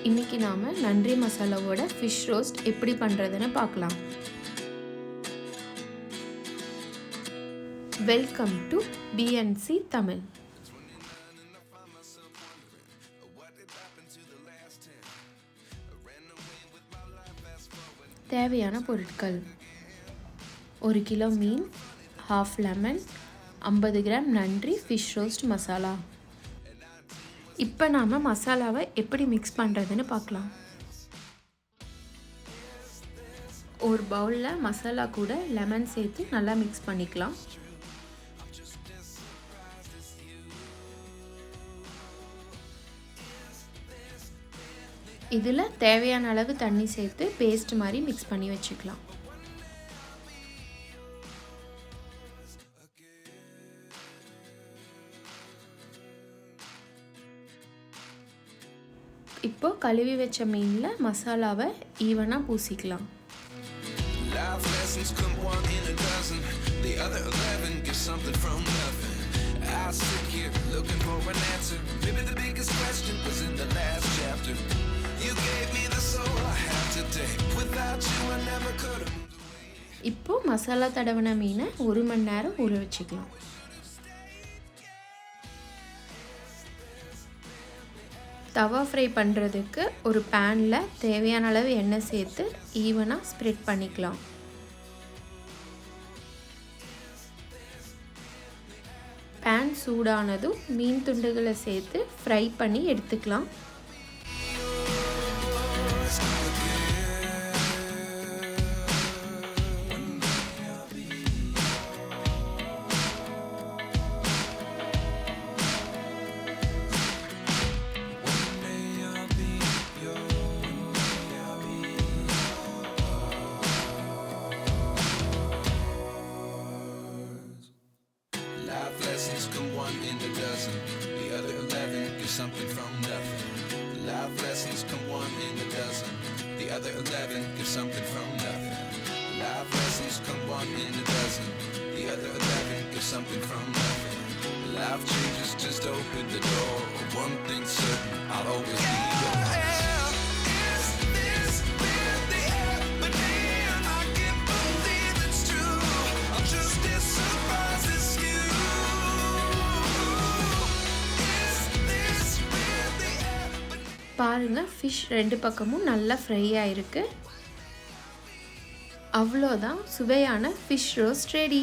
இன்னைக்கு நாம நன்றி மசாலாவோட ஃபிஷ் ரோஸ்ட் எப்படி பண்றதுன்னு பார்க்கலாம். Welcome to BNC Tamil. தேவையான பொருட்கள்: 1 கிலோ மீன், 1/2 லெமன், 50 கிராம் நன்றி ஃபிஷ் ரோஸ்ட் மசாலா. இப்போ நாம் மசாலாவை எப்படி மிக்ஸ் பண்ணுறதுன்னு பார்க்கலாம். ஒரு பவுலில் மசாலா கூட லெமன் சேர்த்து நல்லா மிக்ஸ் பண்ணிக்கலாம். இதில் தேவையான அளவு தண்ணி சேர்த்து பேஸ்ட் மாதிரி மிக்ஸ் பண்ணி வச்சுக்கலாம். இப்போ கழுவி வச்ச மீனில் மசாலாவை ஈவனாக பூசிக்கலாம். இப்போ மசாலா தடவின மீனை 1 மணி நேரம் ஊற வச்சுக்கலாம். தவா ஃப்ரை பண்ணுறதுக்கு ஒரு பேனில் தேவையான அளவு எண்ணெய் சேர்த்து ஈவனாக ஸ்ப்ரெட் பண்ணிக்கலாம். பேன் சூடானதும் மீன் துண்டுகளை சேர்த்து ஃப்ரை பண்ணி எடுத்துக்கலாம். Lessons come one in a dozen, the other 11 get something from nothing. Life lessons come one in a dozen, the other 11 get something from nothing. Life lessons come one in a dozen, the other 11 get something from nothing. Life changes, just open the door. One thing's certain, I'll always be yours. பாருங்கள், fish 2 பக்கமும் நல்லா fry ஆயிருக்கு. அவ்வளோதான், சுவையான fish roast ready.